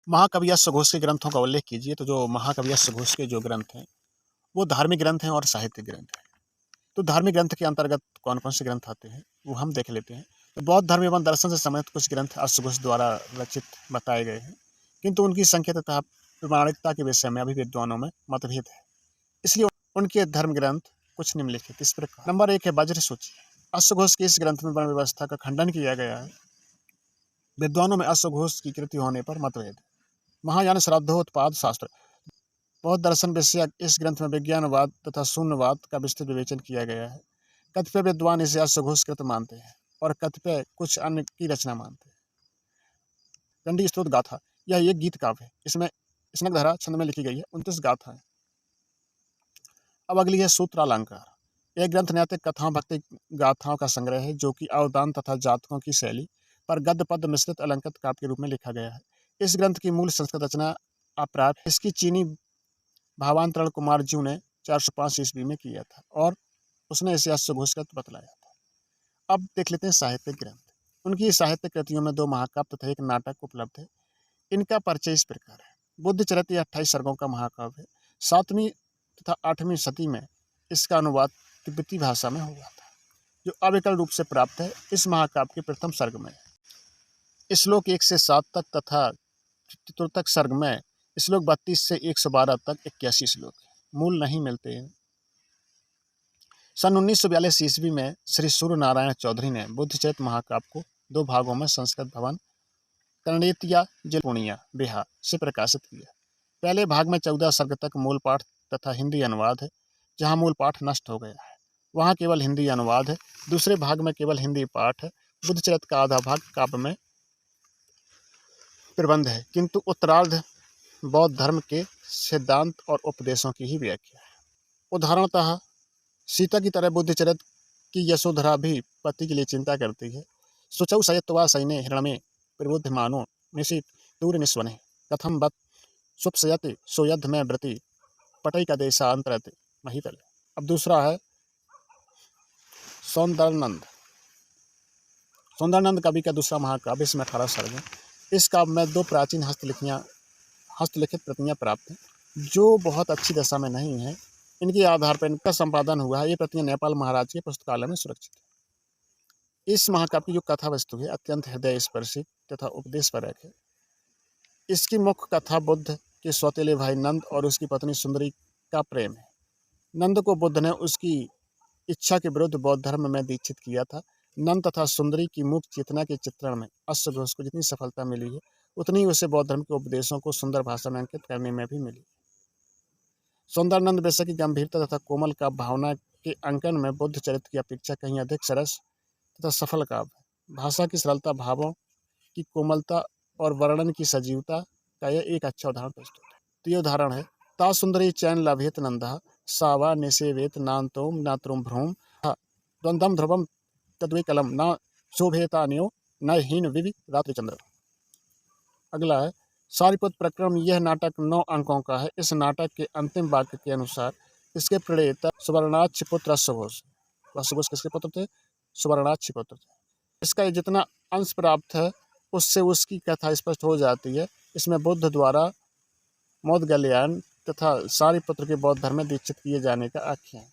महाकवि अश्वघोष के ग्रंथों का उल्लेख कीजिए तो जो महाकवि अश्वघोष के जो ग्रंथ हैं वो धार्मिक ग्रंथ हैं और साहित्यिक ग्रंथ हैं। तो धार्मिक ग्रंथ के अंतर्गत कौन कौन से ग्रंथ आते हैं वो हम देख लेते हैं। तो बौद्ध धर्म एवं दर्शन से संबंधित कुछ ग्रंथ अश्वघोष द्वारा रचित बताए गए हैं, किंतु उनकी संख्या तथा प्रमाणिकता के विषय में अभी विद्वानों में मतभेद है। इसलिए उनके धर्म ग्रंथ कुछ निम्नलिखित इस प्रकार। नंबर 1 है वज्र सूची। अश्वघोष के इस ग्रंथ में वर्ण व्यवस्था का खंडन किया गया है। विद्वानों में अश्वघोष की कृति होने पर मतभेद। महायान श्राद्धोत्पाद शास्त्र। बौद्ध दर्शन विषयक इस ग्रंथ में विज्ञानवाद तथा शून्यवाद का विस्तृत विवेचन किया गया है। कतिपय विद्वान इसे अश्वघोष कृत मानते हैं और कतिपय कुछ अन्य की रचना मानते हैं। दंडी स्तोत्र गाथा। यह एक गीत काव्य है। इसमें स्नग्धरा छंद में लिखी गई है 29 गाथाएं। अब अगली है सूत्रालंकार। यह ग्रंथ नैतिक कथाओं भक्ति गाथाओं का संग्रह है जो कि अवदान तथा जातकों की शैली पर गद्य पद मिश्रित अलंकृत काव्य के रूप में लिखा गया है। इस ग्रंथ की मूल संस्कृत रचना अप्राप्त है। इसकी चीनी भावांतरण कुमार जी ने 405 ईस्वी में किया था और उसने इसे अश्वघोष कृत बतलाया था। अब देख लेते हैं साहित्यिक ग्रंथ। उनकी साहित्यिक कृतियों में 2 महाकाव्य तथा 1 नाटक उपलब्ध है। इनका परिचय इस प्रकार है। बुद्ध चरित्र 28 सर्गों का महाकाव्य है। 7वीं तथा 8वीं सदी में इसका अनुवाद तिब्बती भाषा में हुआ था, जो अविकल रूप से प्राप्त है। इस महाकाव्य के प्रथम सर्ग में श्लोक 1 से 7 तक तथा चतुर्थक सर्ग में श्लोक 32 से 112 तक 81 श्लोक मूल नहीं मिलते हैं। सन 1942 ईस्वी में श्री सूर्य नारायण चौधरी ने बुद्धचरित्र महाकाव्य को 2 भागों में संस्कृत भवन कर्णेतिया जलपुनिया बिहार से प्रकाशित किया। पहले भाग में 14 सर्ग तक मूल पाठ तथा हिंदी अनुवाद है। जहां मूल पाठ नष्ट हो गया है वहां केवल हिंदी अनुवाद है। दूसरे भाग में केवल हिंदी पाठ है। बुद्धचरित्र का आधा भाग काव्य में प्रबंध है, किंतु उत्तरार्ध बौद्ध धर्म के सिद्धांत और उपदेशों की ही व्याख्या है। उदाहरणतः सीता की तरह बुद्धचरित्र की यशोधरा भी पति के लिए चिंता करती है। सुचौ सयत्वा सैने हिरण्ये प्रबुद्धमानो निशित दूर निस्वने कथम बत सुप्सयति सोयध में व्रति पटई का देशांतरत महितल। अब दूसरा है सौंदर्यनंद। सौंदर्यनंद कवि का दूसरा महाकाव्य, इसमें 18 सर्ग हैं। इस काव्य में 2 प्राचीन हस्तलिखित प्रतियां प्राप्त हैं जो बहुत अच्छी दशा में नहीं है। इनके आधार पर इनका संपादन हुआ है। ये प्रतियां नेपाल महाराज के पुस्तकालय में सुरक्षित है। इस महाकाव्य की जो कथा वस्तु है अत्यंत हृदय स्पर्शी तथा उपदेशपरक है। इसकी मुख्य कथा बुद्ध के सौतेले भाई नंद और उसकी पत्नी सुंदरी का प्रेम है। नंद को बुद्ध ने उसकी इच्छा के विरुद्ध बौद्ध धर्म में दीक्षित किया था। नंद तथा सुंदरी की मुक्त चेतना के चित्रण में अश्वघोष को जितनी सफलता मिली है उतनी उसे बौद्ध धर्म के उपदेशों को सुंदर भाषा में अंकित करने में भी मिली। सौंदर्यनंद विषय की गंभीरता तथा कोमल काव्य भावना के अंकन में बुद्ध चरित्र की अपेक्षा कहीं अधिक सरस तथा सफल काव्य। भाषा की सरलता, भावों की कोमलता और वर्णन की सजीवता का यह एक अच्छा उदाहरण प्रस्तुत है। तो ये उदाहरण है ता सुंदरी चैन लभेत नंदा सावा निसेवेत नान्तोम नात्रुम भ्रूम द्वंद्वम ध्रुवम तद्वे कलम न शोभेतान्यो न हीन विवि रात्रिचंद्र। अगला है सारिपुत्र प्रकरण। यह नाटक 9 अंकों का है। इस नाटक के अंतिम वाक्य के अनुसार इसके प्रणेता सुवर्णाक्ष पुत्र अश्वघोष। अश्वघोष किसके पुत्र थे? सुवर्णाक्ष पुत्र थे। इसका जितना अंश प्राप्त है उससे उसकी कथा स्पष्ट हो जाती है। इसमें बुद्ध द्वारा मोदगल्यायन तथा सारिपुत्र के बौद्ध धर्म में दीक्षित किए जाने का आख्यान है।